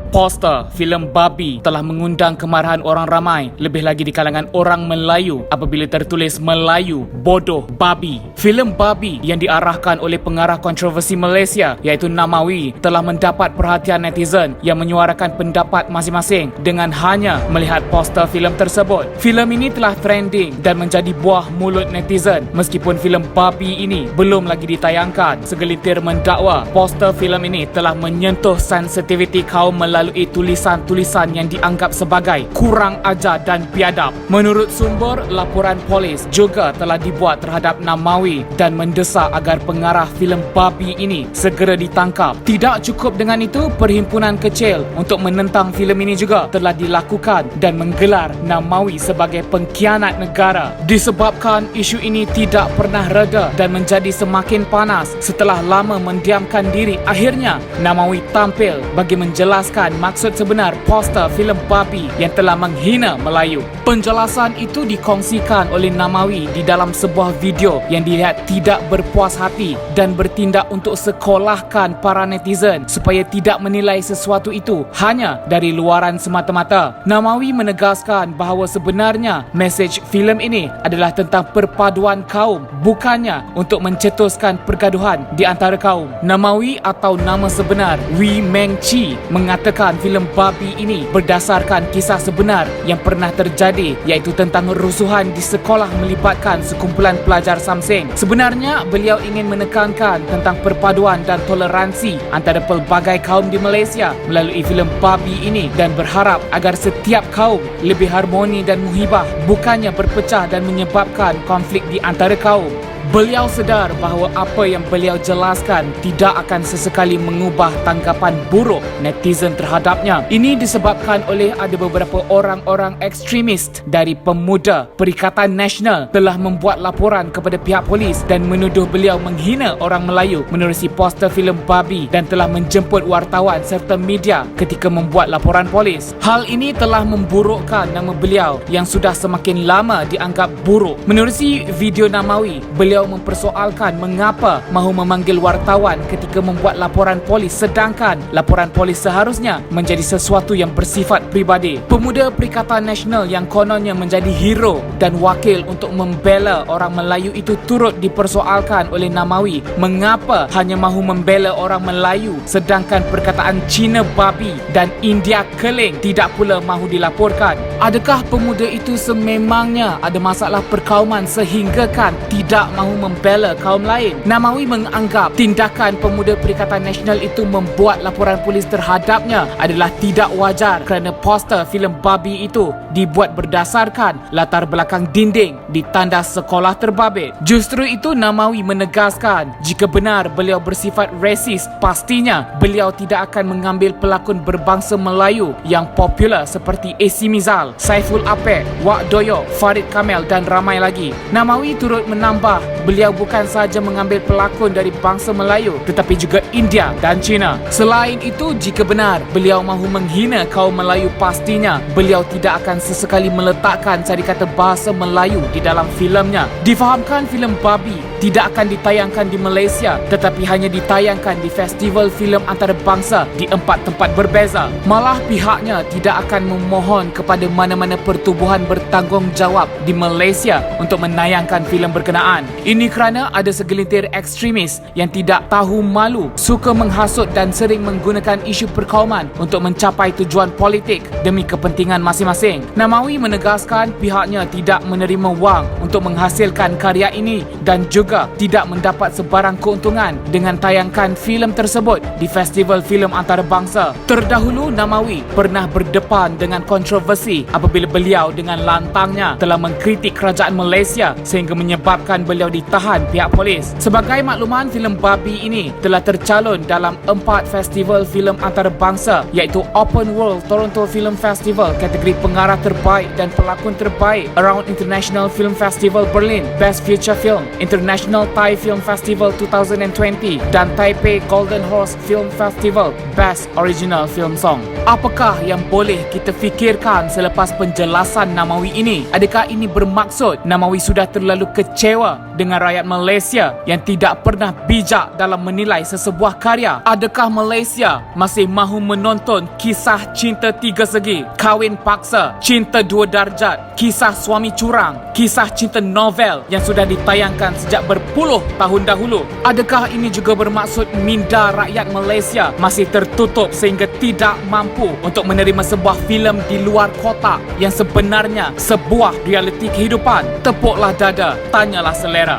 Poster filem Barbie telah mengundang kemarahan orang ramai, lebih lagi di kalangan orang Melayu apabila tertulis Melayu bodoh Barbie. Filem Barbie yang diarahkan oleh pengarah kontroversi Malaysia iaitu Namawi telah mendapat perhatian netizen yang menyuarakan pendapat masing-masing dengan hanya melihat poster filem tersebut. Filem ini telah trending dan menjadi buah mulut netizen meskipun filem Barbie ini belum lagi ditayangkan. Segelintir mendakwa poster filem ini telah menyentuh sensitiviti kaum melalui tulisan-tulisan yang dianggap sebagai kurang ajar dan biadab. Menurut sumber, laporan polis juga telah dibuat terhadap Namawi dan mendesak agar pengarah filem Barbie ini segera ditangkap. Tidak cukup dengan itu, perhimpunan kecil untuk menentang filem ini juga telah dilakukan dan menggelar Namawi sebagai pengkhianat negara. Disebabkan isu ini tidak pernah reda dan menjadi semakin panas setelah lama mendiamkan diri, akhirnya Namawi tampil bagi menjelaskan maksud sebenar poster filem Barbie yang telah menghina Melayu. Penjelasan itu dikongsikan oleh Namawi di dalam sebuah video yang dilihat tidak berpuas hati dan bertindak untuk sekolahkan para netizen supaya tidak menilai sesuatu itu hanya dari luaran semata-mata. Namawi menegaskan bahawa sebenarnya mesej filem ini adalah tentang perpaduan kaum, bukannya untuk mencetuskan pergaduhan di antara kaum. Namawi atau nama sebenar Wee Meng Chi mengatakan filem Barbie ini berdasarkan kisah sebenar yang pernah terjadi, iaitu tentang rusuhan di sekolah melibatkan sekumpulan pelajar Samseng. Sebenarnya beliau ingin menekankan tentang perpaduan dan toleransi antara pelbagai kaum di Malaysia melalui filem Barbie ini dan berharap agar setiap kaum lebih harmoni dan muhibah, bukannya berpecah dan menyebabkan konflik di antara kaum. Beliau sedar bahawa apa yang beliau jelaskan tidak akan sesekali mengubah tanggapan buruk netizen terhadapnya. Ini disebabkan oleh ada beberapa orang-orang ekstremis dari pemuda Perikatan Nasional telah membuat laporan kepada pihak polis dan menuduh beliau menghina orang Melayu menerusi poster filem Barbie dan telah menjemput wartawan serta media ketika membuat laporan polis. Hal ini telah memburukkan nama beliau yang sudah semakin lama dianggap buruk. Menerusi video Namawi, beliau mempersoalkan mengapa mahu memanggil wartawan ketika membuat laporan polis sedangkan laporan polis seharusnya menjadi sesuatu yang bersifat pribadi. Pemuda Perikatan Nasional yang kononnya menjadi hero dan wakil untuk membela orang Melayu itu turut dipersoalkan oleh Namawi mengapa hanya mahu membela orang Melayu sedangkan perkataan Cina Babi dan India Keling tidak pula mahu dilaporkan. Adakah pemuda itu sememangnya ada masalah perkauman sehinggakan tidak mahu membela kaum lain? Namawi menganggap tindakan pemuda Perikatan Nasional itu membuat laporan polis terhadapnya adalah tidak wajar kerana poster filem Barbie itu dibuat berdasarkan latar belakang dinding di tandas sekolah terbabit. Justru itu Namawi menegaskan jika benar beliau bersifat rasis, pastinya beliau tidak akan mengambil pelakon berbangsa Melayu yang popular seperti AC Mizal, Saiful Apek, Wak Doyok, Farid Kamel dan ramai lagi. Namawi turut menambah beliau bukan sahaja mengambil pelakon dari bangsa Melayu tetapi juga India dan China. Selain itu, jika benar beliau mahu menghina kaum Melayu, pastinya beliau tidak akan sesekali meletakkan cari-kata bahasa Melayu di dalam filemnya. Difahamkan filem Barbie tidak akan ditayangkan di Malaysia tetapi hanya ditayangkan di festival filem antarabangsa di 4 tempat berbeza. Malah pihaknya tidak akan memohon kepada mana-mana pertubuhan bertanggungjawab di Malaysia untuk menayangkan filem berkenaan. Ini kerana ada segelintir ekstremis yang tidak tahu malu, suka menghasut dan sering menggunakan isu perkauman untuk mencapai tujuan politik demi kepentingan masing-masing. Namawi menegaskan pihaknya tidak menerima wang untuk menghasilkan karya ini dan juga tidak mendapat sebarang keuntungan dengan tayangkan filem tersebut di festival filem antarabangsa. Terdahulu Namawi pernah berdepan dengan kontroversi apabila beliau dengan lantangnya telah mengkritik kerajaan Malaysia sehingga menyebabkan beliau ditahan pihak polis. Sebagai makluman, filem Barbie ini telah tercalon dalam 4 festival filem antarabangsa iaitu Open World Toronto Film Festival kategori pengarah terbaik dan pelakon terbaik, Around International Film Festival Berlin Best Feature Film, International Thai Film Festival 2020 dan Taipei Golden Horse Film Festival Best Original Film Song. Apakah yang boleh kita fikirkan selepas penjelasan Namawi ini? Adakah ini bermaksud Namawi sudah terlalu kecewa dengan dengan rakyat Malaysia yang tidak pernah bijak dalam menilai sesebuah karya? Adakah Malaysia masih mahu menonton kisah cinta tiga segi, kahwin paksa, cinta dua darjat, kisah suami curang, kisah cinta novel yang sudah ditayangkan sejak berpuluh tahun dahulu? Adakah ini juga bermaksud minda rakyat Malaysia masih tertutup sehingga tidak mampu untuk menerima sebuah filem di luar kotak yang sebenarnya sebuah realiti kehidupan? Tepuklah dada, tanyalah selera.